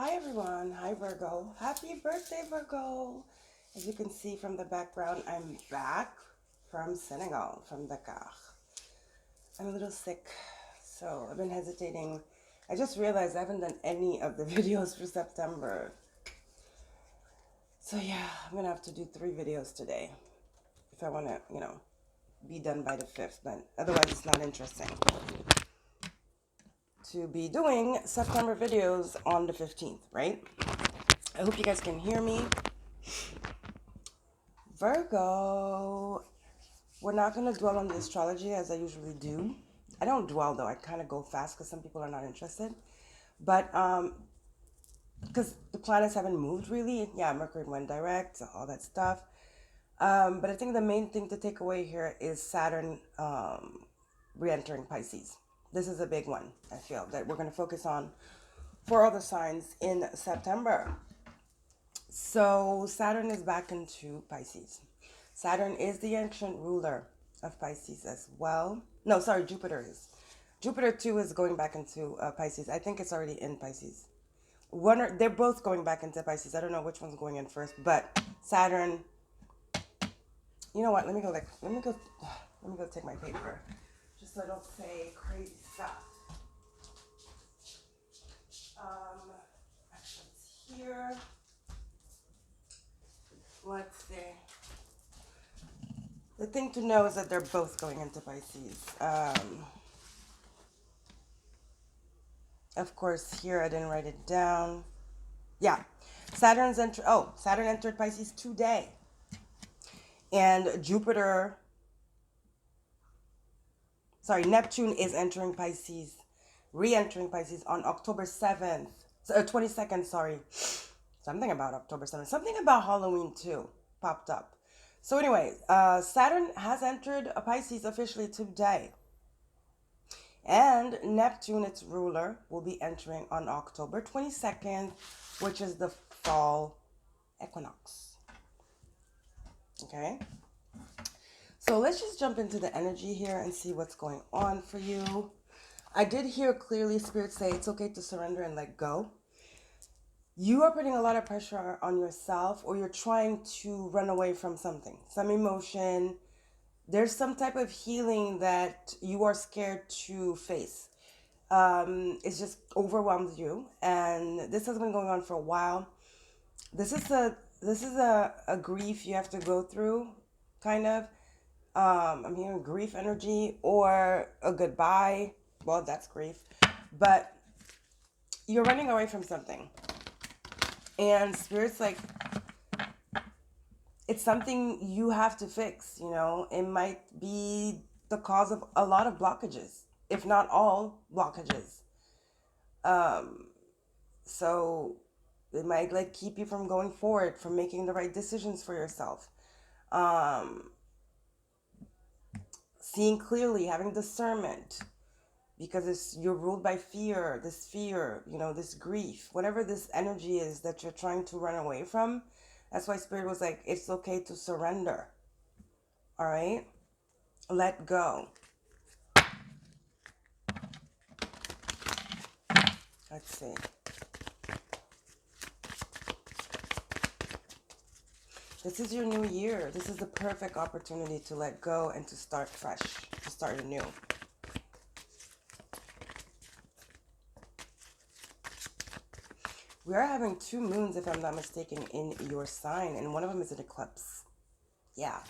Hi everyone, hi Virgo. Happy birthday, Virgo. As you can see from the background, I'm back from Senegal, from Dakar. I'm a little sick, so I've been hesitating. I just realized I haven't done any of the videos for September. So yeah, I'm gonna have to do 3 videos today if I wanna, be done by the 5th, but otherwise it's not interesting to be doing September videos on the 15th, right? I hope you guys can hear me. Virgo, we're not going to dwell on the astrology as I usually do. I don't dwell though. I kind of go fast because some people are not interested. But because the planets haven't moved really. Yeah, Mercury went direct, all that stuff. But I think the main thing to take away here is Saturn re-entering Pisces. This is a big one, I feel, that we're going to focus on for all the signs in September. So Saturn is back into Pisces. Saturn is the ancient ruler of Pisces as well. No, sorry, Jupiter is. Jupiter too is going back into Pisces. I think it's already in Pisces. They're both going back into Pisces. I don't know which one's going in first, but Saturn. You know what? Let me go take my paper, just so I don't say crazy stuff. Actually, it's here. Let's see. The thing to know is that they're both going into Pisces. Of course, here I didn't write it down. Yeah, Saturn entered Pisces today, and Neptune is entering Pisces, re-entering Pisces on October 7th, 22nd. Sorry, something about October 7th, something about Halloween too popped up. So anyway, Saturn has entered Pisces officially today. And Neptune, its ruler, will be entering on October 22nd, which is the fall equinox. Okay? So let's just jump into the energy here and see what's going on for you. I did hear clearly Spirit say it's okay to surrender and let go. You are putting a lot of pressure on yourself, or you're trying to run away from something, some emotion. There's some type of healing that you are scared to face. It's just overwhelmed you, and this has been going on for a while. This is a grief you have to go through, kind of. I'm hearing grief energy or a goodbye. Well, that's grief, but you're running away from something, and Spirit's like, it's something you have to fix. It might be the cause of a lot of blockages, if not all blockages. So it might keep you from going forward, from making the right decisions for yourself. Seeing clearly, having discernment, because you're ruled by fear, this grief, whatever this energy is that you're trying to run away from. That's why Spirit was like, it's okay to surrender. All right? Let go. Let's see. This is your new year. This is the perfect opportunity to let go and to start fresh, to start anew. We are having 2 moons, if I'm not mistaken, in your sign, and one of them is an eclipse. Yeah.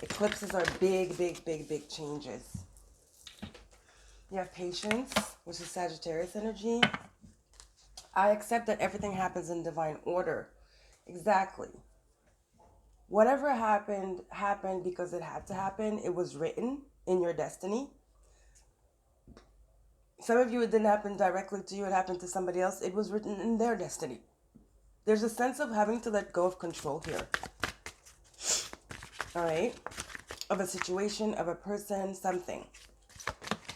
Eclipses are big, big, big, big changes. You have patience, which is Sagittarius energy. I accept that everything happens in divine order. Exactly. Whatever happened, happened because it had to happen. It was written in your destiny. Some of you, it didn't happen directly to you. It happened to somebody else. It was written in their destiny. There's a sense of having to let go of control here. All right? Of a situation, of a person, something.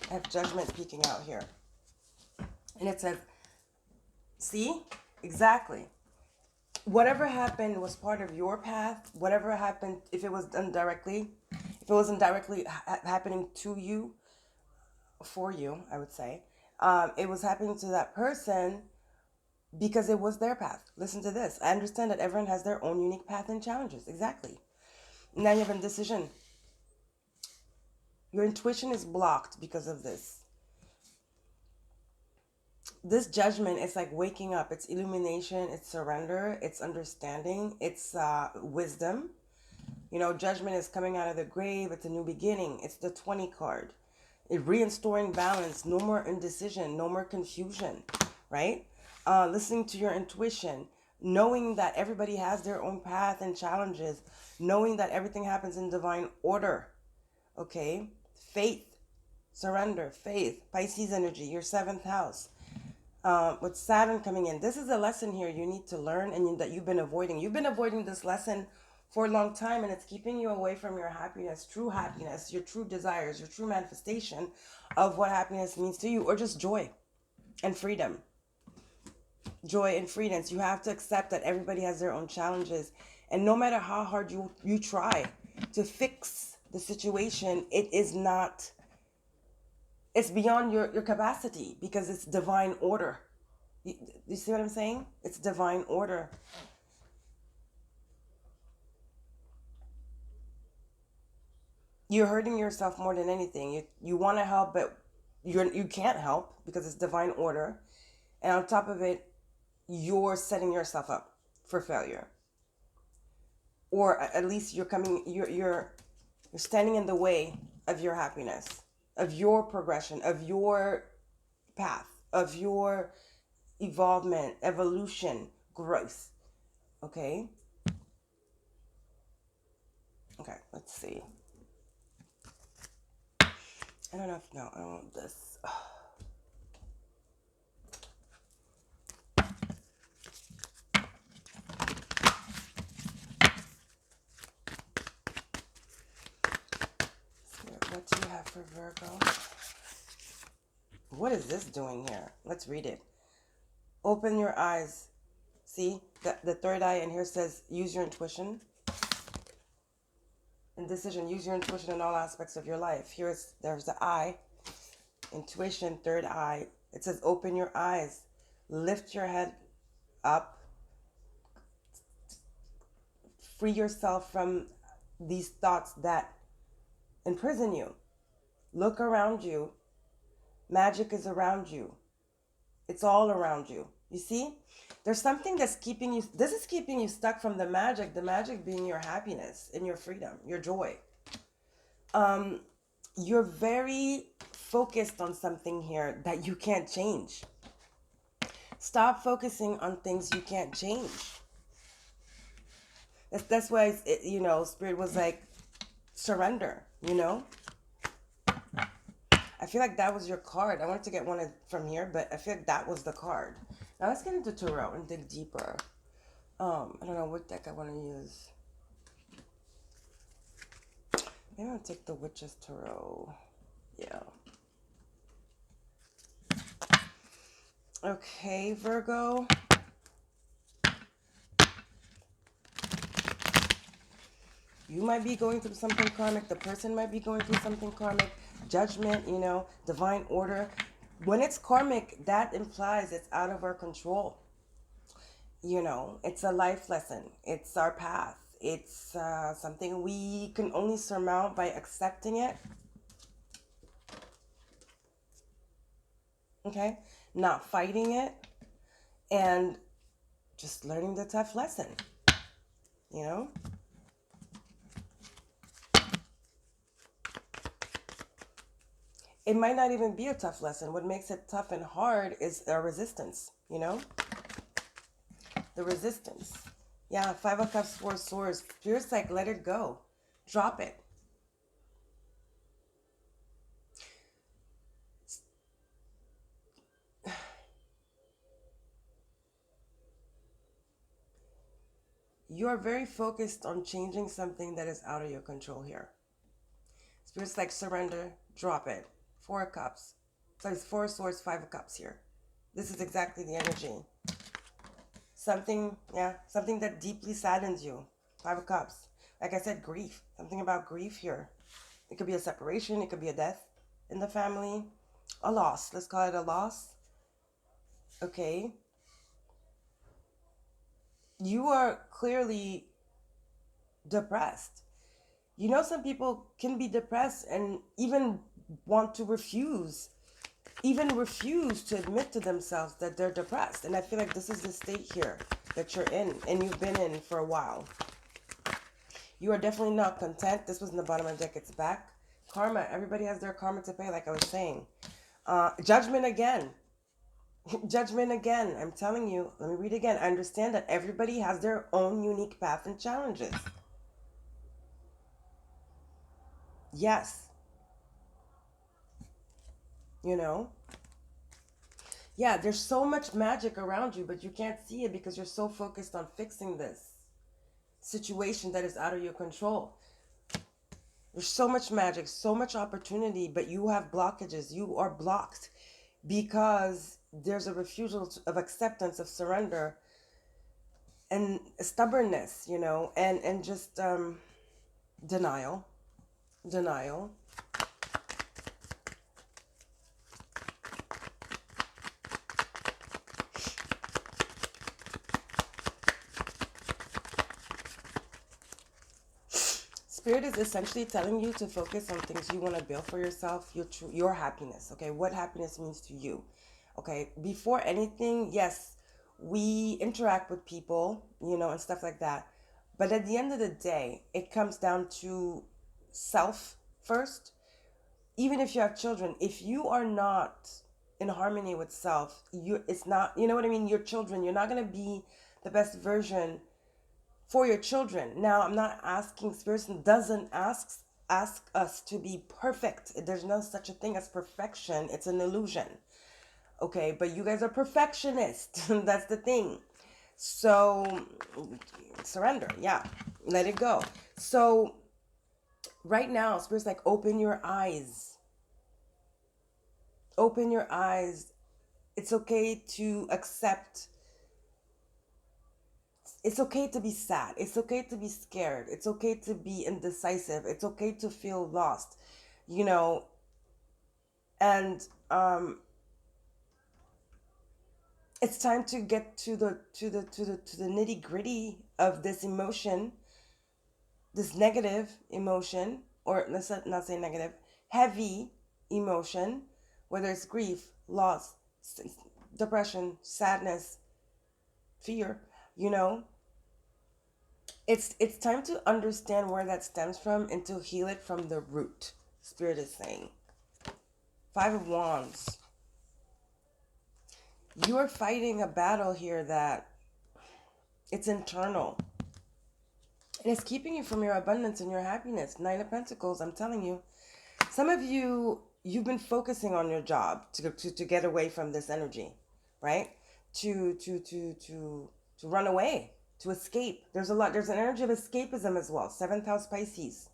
I have judgment peeking out here. And it says, see? Exactly. Whatever happened was part of your path. Whatever happened, if it was done directly, if it wasn't directly happening to you, for you, I would say, it was happening to that person. because it was their path. Listen to this. I understand that everyone has their own unique path and challenges. Exactly. Now you have a decision. Your intuition is blocked because of this. This judgment is like waking up. It's illumination, it's surrender, it's understanding, it's wisdom. You know, judgment is coming out of the grave. It's a new beginning. It's the 20 card. It restoring balance. No more indecision. No more confusion. Right? Listening to your intuition. Knowing that everybody has their own path and challenges. Knowing that everything happens in divine order. Okay? Faith. Surrender. Faith. Pisces energy. Your 7th house. With Saturn coming in. This is a lesson here you need to learn and that you've been avoiding. You've been avoiding this lesson for a long time, and it's keeping you away from your happiness, your true desires, your true manifestation of what happiness means to you, or just joy and freedom. Joy and freedom. So you have to accept that everybody has their own challenges, and no matter how hard you try to fix the situation, it's beyond your capacity, because it's divine order. You see what I'm saying? It's divine order. You're hurting yourself more than anything. You want to help, but you can't help because it's divine order. And on top of it, you're setting yourself up for failure. Or at least you're standing in the way of your happiness, of your progression, of your path, of your evolvement, evolution, growth. Okay? Okay, let's see. I don't know if, no, I don't want this. What do you have for Virgo? What is this doing here? Let's read it. Open your eyes. See, the third eye, and here says, use your intuition. Indecision, use your intuition in all aspects of your life. There's the eye, intuition, third eye. It says, open your eyes. Lift your head up. Free yourself from these thoughts that imprison you. Look around you. Magic is around you. It's all around you. You see? There's something that's keeping you, this is keeping you stuck from the magic being your happiness and your freedom, your joy. You're very focused on something here that you can't change. Stop focusing on things you can't change. That's why, Spirit was like, surrender, I feel like that was your card. I wanted to get one from here, but I feel like that was the card. Now let's get into tarot and dig deeper. I don't know what deck I want to use. Maybe I'll take the Witch's Tarot. Yeah. Okay, Virgo. You might be going through something karmic. The person might be going through something karmic. Judgment, divine order. When it's karmic, that implies it's out of our control. It's a life lesson. It's our path. It's something we can only surmount by accepting it. Okay? Not fighting it. And just learning the tough lesson. It might not even be a tough lesson. What makes it tough and hard is our resistance, The resistance. Yeah, 5 of Cups, 4 Swords. Spirit's like, let it go. Drop it. You're very focused on changing something that is out of your control here. Spirit's like, surrender, drop it. 4 of Cups. So it's 4 Swords, 5 of Cups here. This is exactly the energy. Something that deeply saddens you. 5 of Cups. Like I said, grief. Something about grief here. It could be a separation. It could be a death in the family. A loss. Let's call it a loss. Okay. You are clearly depressed. You know, some people can be depressed and even want to refuse to admit to themselves that they're depressed. And I feel like this is the state here that you're in and you've been in for a while. You are definitely not content. This was in the bottom of the deck. It's back. Karma. Everybody has their karma to pay, like I was saying. Judgment again. Judgment again. I'm telling you. Let me read again. I understand that everybody has their own unique path and challenges. Yes. You know? Yeah, there's so much magic around you, but you can't see it because you're so focused on fixing this situation that is out of your control. There's so much magic, so much opportunity, but you have blockages. You are blocked because there's a refusal of acceptance, of surrender, and stubbornness, you know, and just denial. Denial. Spirit is essentially telling you to focus on things you want to build for yourself, your happiness, okay? What happiness means to you, okay? Before anything, yes, we interact with people, you know, and stuff like that. But at the end of the day, it comes down to self first. Even if you have children, if you are not in harmony with self, it's not, you know what I mean? Your children, you're not going to be the best version for your children. Now, I'm not asking, Spirit doesn't ask us to be perfect. There's no such a thing as perfection. It's an illusion. Okay, but you guys are perfectionists. That's the thing. So surrender. Yeah. Let it go. So right now, Spirit's like, open your eyes. Open your eyes. It's okay to accept. It's okay to be sad. It's okay to be scared. It's okay to be indecisive. It's okay to feel lost, you know. And it's time to get to the nitty gritty of this emotion, this negative emotion, or let's not say negative, heavy emotion, whether it's grief, loss, depression, sadness, fear, you know. It's time to understand where that stems from and to heal it from the root. Spirit is saying. 5 of Wands. You are fighting a battle here that it's internal. And it's keeping you from your abundance and your happiness. 9 of Pentacles, I'm telling you. Some of you, you've been focusing on your job to get away from this energy, right? To run away, to escape. There's an energy of escapism as well. 7th house Pisces.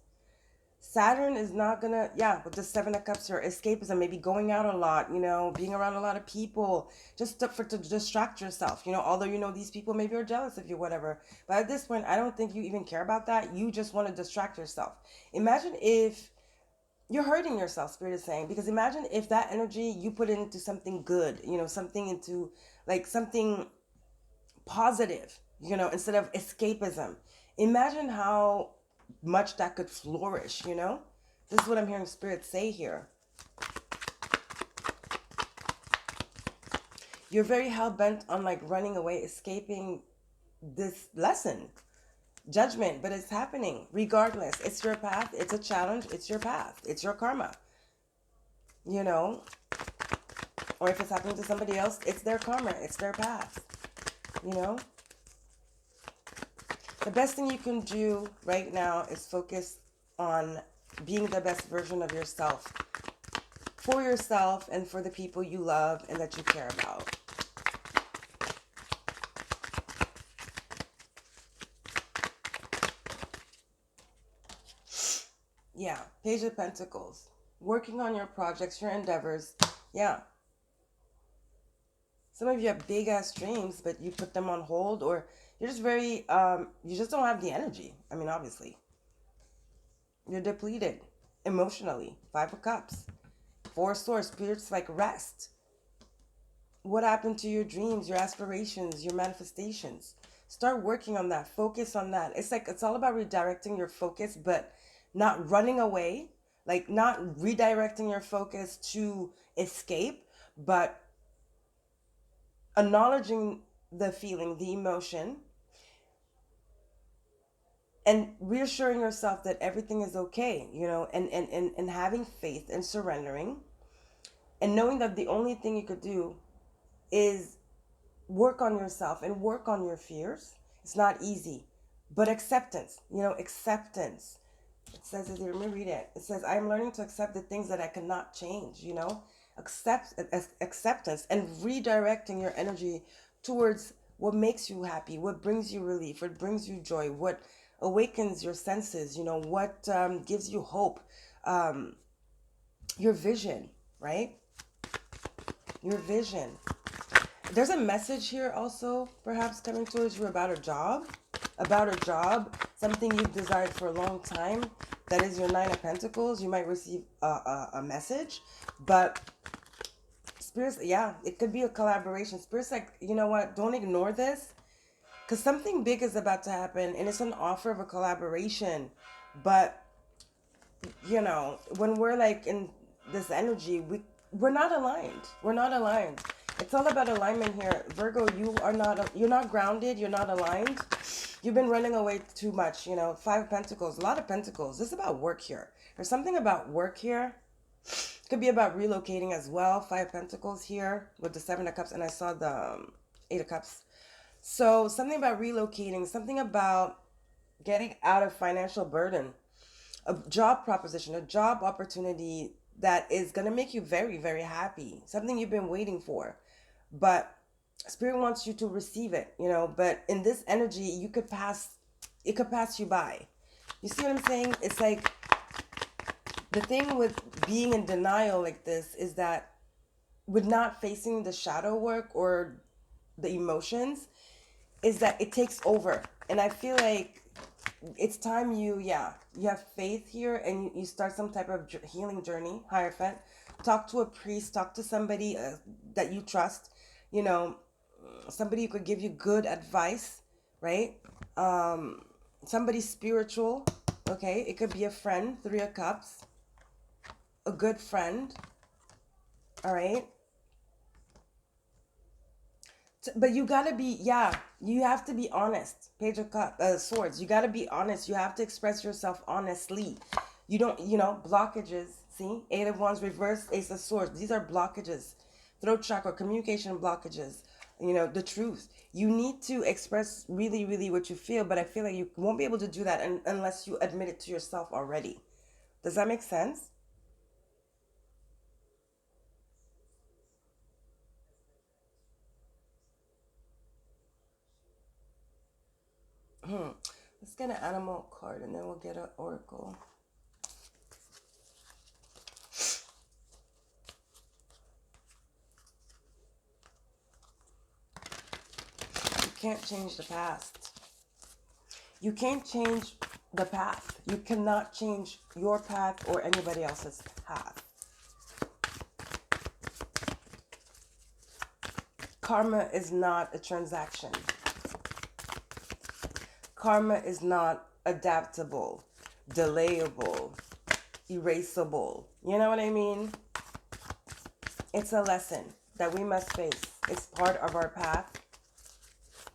Saturn is not gonna, with the 7 of Cups here, escapism, maybe going out a lot, you know, being around a lot of people, just to distract yourself, you know, although, you know, these people maybe are jealous of you, whatever. But at this point, I don't think you even care about that. You just want to distract yourself. Imagine if you're hurting yourself, Spirit is saying, because imagine if that energy you put into something good, you know, something into like something positive, you know, instead of escapism. Imagine how much that could flourish, you know? This is what I'm hearing Spirit say here. You're very hell-bent on like running away, escaping this lesson. Judgment, but it's happening regardless. It's your path. It's a challenge. It's your path. It's your karma. You know? Or if it's happening to somebody else, it's their karma. It's their path. You know? The best thing you can do right now is focus on being the best version of yourself. For yourself and for the people you love and that you care about. Yeah, Page of Pentacles. Working on your projects, your endeavors. Yeah. Some of you have big ass dreams, but you put them on hold, or you're just very, you just don't have the energy. I mean, obviously. You're depleted emotionally. 5 of Cups. 4 of Swords. Spirit's like rest. What happened to your dreams, your aspirations, your manifestations? Start working on that. Focus on that. It's like it's all about redirecting your focus, but not running away, like not redirecting your focus to escape, but acknowledging the feeling, the emotion, and reassuring yourself that everything is okay, and having faith and surrendering, and knowing that the only thing you could do is work on yourself and work on your fears. It's not easy, but acceptance, acceptance. It says it here, let me read it. It says, I am learning to accept the things that I cannot change, acceptance, and redirecting your energy towards what makes you happy, what brings you relief, what brings you joy, what awakens your senses, what gives you hope, um, your vision, right? Your vision. There's a message here also, perhaps coming towards you about a job, something you've desired for a long time. That is your Nine of Pentacles. You might receive a message, but Spirit's, yeah, it could be a collaboration. Spirit's like, you know what? Don't ignore this, because something big is about to happen, and it's an offer of a collaboration. But when we're like in this energy, we're not aligned. We're not aligned. It's all about alignment here. Virgo, you're not grounded, you're not aligned. You've been running away too much, Five of Pentacles, a lot of Pentacles. This is about work here. There's something about work here. It could be about relocating as well. Five of Pentacles here with the Seven of Cups, and I saw the Eight of Cups. So something about relocating, something about getting out of financial burden, a job proposition, a job opportunity that is going to make you very, very happy, something you've been waiting for. But Spirit wants you to receive it, but in this energy, it could pass you by. You see what I'm saying? It's like the thing with being in denial like this is that with not facing the shadow work or the emotions, is that it takes over. And I feel like it's time you have faith here, and you start some type of healing journey, Hierophant. Talk to a priest, talk to somebody that you trust, somebody who could give you good advice, right? Somebody spiritual, okay? It could be a friend, Three of Cups, a good friend, all right? But you gotta be, you have to be honest. Page of Swords. You gotta be honest. You have to express yourself honestly. You don't, blockages. See, Eight of Wands reverse, Ace of Swords. These are blockages. Throat chakra, communication blockages. The truth. You need to express really, really what you feel, but I feel like you won't be able to do that unless you admit it to yourself already. Does that make sense? Let's get an animal card, and then we'll get an oracle. You can't change the past. You can't change the path. You cannot change your path or anybody else's path. Karma is not a transaction. Karma is not adaptable, delayable, erasable. You know what I mean? It's a lesson that we must face. It's part of our path.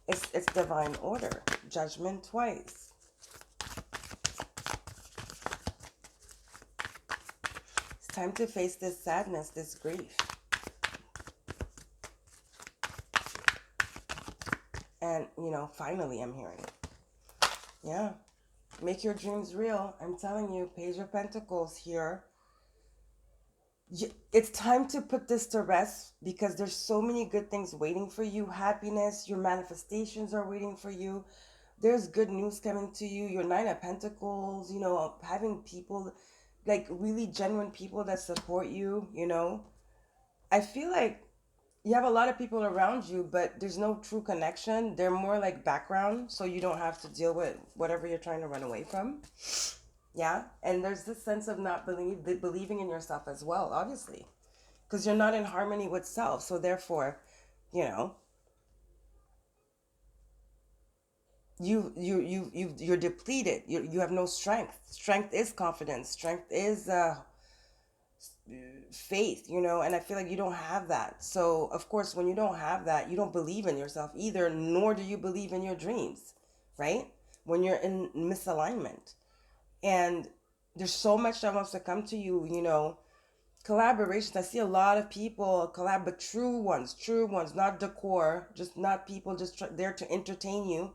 It's divine order. Judgment twice. It's time to face this sadness, this grief. And, finally I'm hearing. Yeah. Make your dreams real. I'm telling you, Page of Pentacles here. It's time to put this to rest, because there's so many good things waiting for you. Happiness, your manifestations are waiting for you. There's good news coming to you. Your Nine of Pentacles, having people, like really genuine people that support you, I feel like you have a lot of people around you, but there's no true connection. They're more like background, so you don't have to deal with whatever you're trying to run away from. Yeah, and there's this sense of not believing in yourself as well, obviously, because you're not in harmony with self. So therefore, you know, you're depleted. You have no strength. Strength is confidence. Strength is faith, and I feel like you don't have that. So of course, when you don't have that, you don't believe in yourself either, nor do you believe in your dreams, right? When you're in misalignment, and there's so much that wants to come to you, collaborations. I see a lot of people collab, but true ones, not decor, just not people just there to entertain you,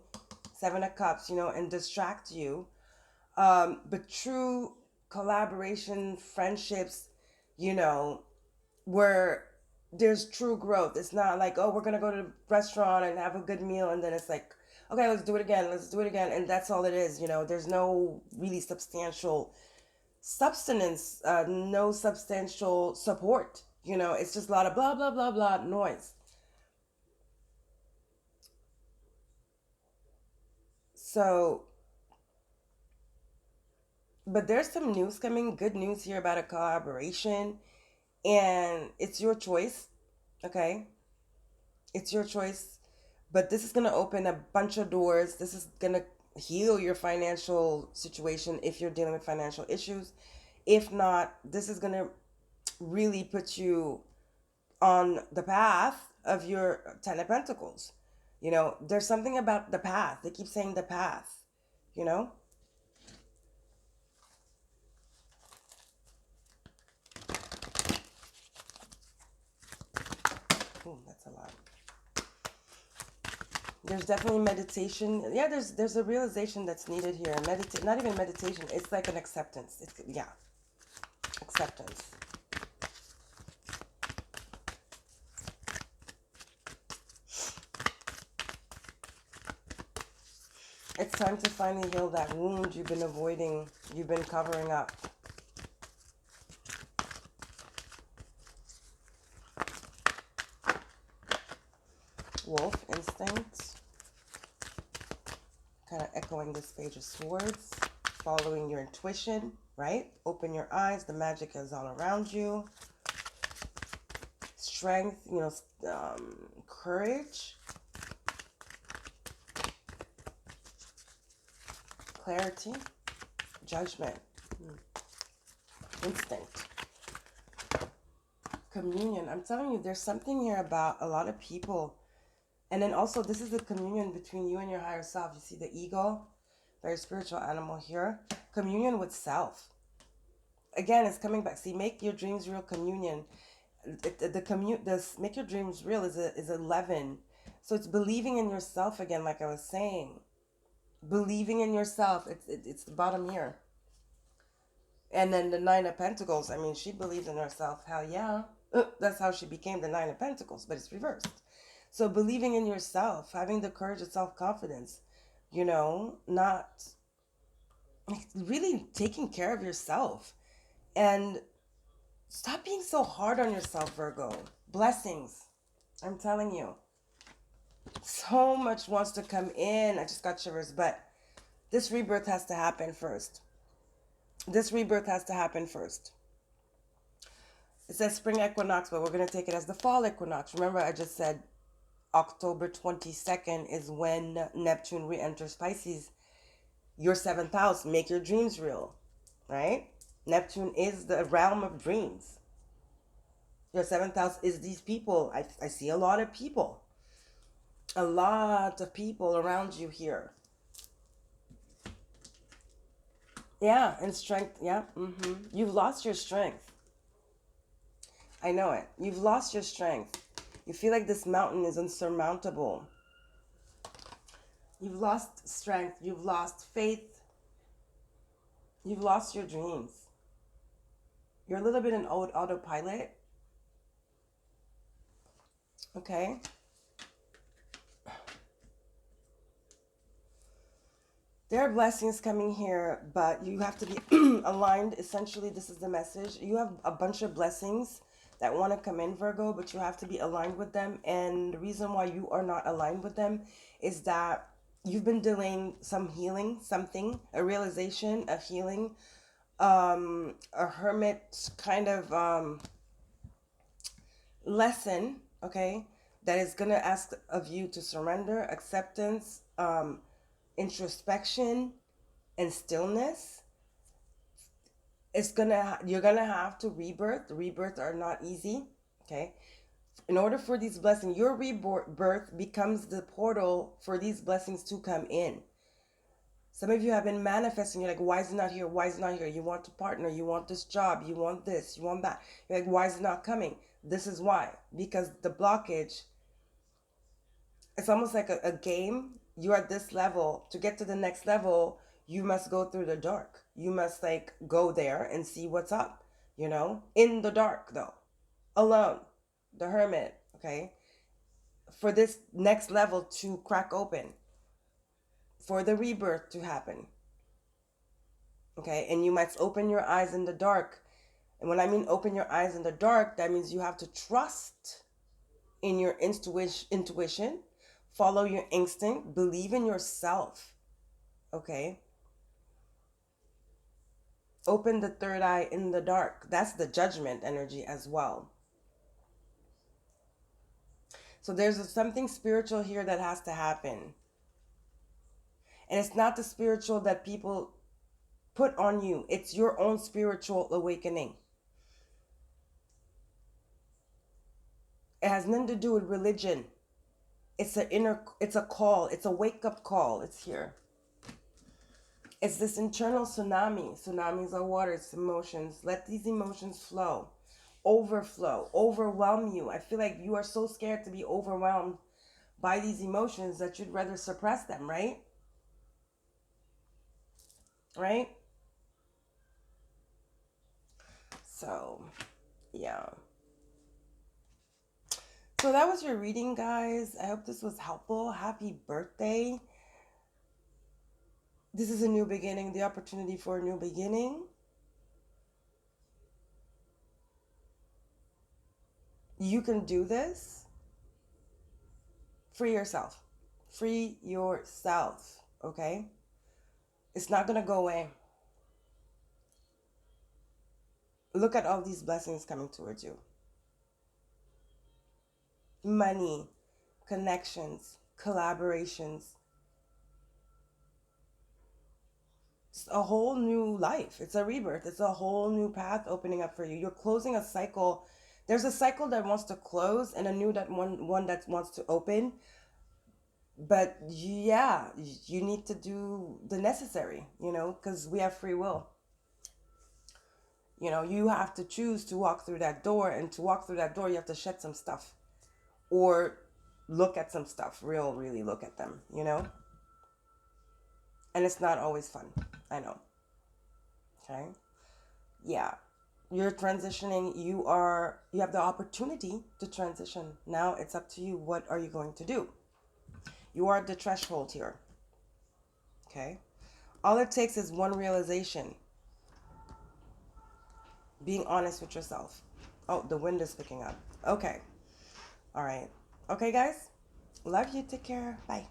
Seven of Cups, and distract you. But true collaboration, friendships, you know, where there's true growth. It's not like, oh, we're gonna go to the restaurant and have a good meal, and then it's like, okay, let's do it again, and that's all it is. There's no really substantial substance, no substantial support. It's just a lot of blah blah blah blah noise. So, but there's some news coming, good news here about a collaboration, and it's your choice. Okay, it's your choice, but this is going to open a bunch of doors. This is going to heal your financial situation if you're dealing with financial issues. If not, this is going to really put you on the path of your 10 of Pentacles. There's something about the path. They keep saying the path, you know? Ooh, that's a lot. There's definitely meditation. Yeah, there's a realization that's needed here. Not even meditation. It's like an acceptance. Yeah, acceptance. It's time to finally heal that wound you've been avoiding, you've been covering up. Wolf instinct. Kind of echoing this Page of Swords. Following your intuition, right? Open your eyes. The magic is all around you. Strength, courage. Clarity. Judgment. Instinct. Communion. I'm telling you, there's something here about a lot of people. And then also, this is the communion between you and your higher self. You see the ego, very spiritual animal here. Communion with self. Again, it's coming back. See, make your dreams real. Communion. This make your dreams real is 11. So it's believing in yourself again, like I was saying. Believing in yourself. It's the bottom here. And then the Nine of Pentacles. I mean, she believes in herself. Hell yeah. That's how she became the Nine of Pentacles, but it's reversed. So believing in yourself, having the courage of self-confidence, not really taking care of yourself. And stop being so hard on yourself, Virgo. Blessings. I'm telling you. So much wants to come in. I just got shivers, but this rebirth has to happen first. This rebirth has to happen first. It says spring equinox, but we're going to take it as the fall equinox. Remember, I just said October 22nd is when Neptune re-enters Pisces, your 7th house. Make your dreams real, right? Neptune is the realm of dreams. Your 7th house is these people. I see a lot of people. A lot of people around you here. Yeah, and strength. Yeah, You've lost your strength. I know it. You've lost your strength. You feel like this mountain is insurmountable. You've lost strength. You've lost faith. You've lost your dreams. You're a little bit in autopilot. Okay? There are blessings coming here, but you have to be aligned. Essentially, this is the message. You have a bunch of blessings that want to come in, Virgo, but you have to be aligned with them. And the reason why you are not aligned with them is that you've been delaying some healing, something, a realization of healing, a hermit kind of lesson, okay, that is going to ask of you to surrender, acceptance, introspection, and stillness, you're gonna have to rebirth. Rebirths are not easy. Okay. In order for these blessings, your rebirth becomes the portal for these blessings to come in. Some of you have been manifesting. You're like, why is it not here? Why is it not here? You want to partner. You want this job. You want this. You want that. You're like, why is it not coming? This is why. Because the blockage, it's almost like a game. You're at this level. To get to the next level, you must go through the dark. You must like go there and see what's up, in the dark though, alone, the hermit, okay? For this next level to crack open, for the rebirth to happen, okay? And you must open your eyes in the dark. And when I mean open your eyes in the dark, that means you have to trust in your intuition, follow your instinct, believe in yourself, okay? Open the third eye in the dark. That's the judgment energy as well. So there's something spiritual here that has to happen. And it's not the spiritual that people put on you. It's your own spiritual awakening. It has nothing to do with religion. It's it's a call. It's a wake-up call. It's here. It's this internal tsunami. Tsunamis are water. It's emotions. Let these emotions flow. Overflow. Overwhelm you. I feel like you are so scared to be overwhelmed by these emotions that you'd rather suppress them, right? Right? So, yeah. So that was your reading, guys. I hope this was helpful. Happy birthday. This is a new beginning, the opportunity for a new beginning. You can do this. Free yourself. Free yourself, okay? It's not going to go away. Look at all these blessings coming towards you. Money, connections, collaborations. It's a whole new life. It's a rebirth. It's a whole new path opening up for you. You're closing a cycle. There's a cycle that wants to close and a new one that wants to open. But yeah, you need to do the necessary, because we have free will. You have to choose to walk through that door, and to walk through that door, you have to shed some stuff or look at some stuff, really look at them, and it's not always fun. I know. Okay. Yeah. You're transitioning. You have the opportunity to transition. Now it's up to you. What are you going to do? You are at the threshold here. Okay. All it takes is one realization. Being honest with yourself. Oh, the wind is picking up. Okay. All right. Okay, guys. Love you. Take care. Bye.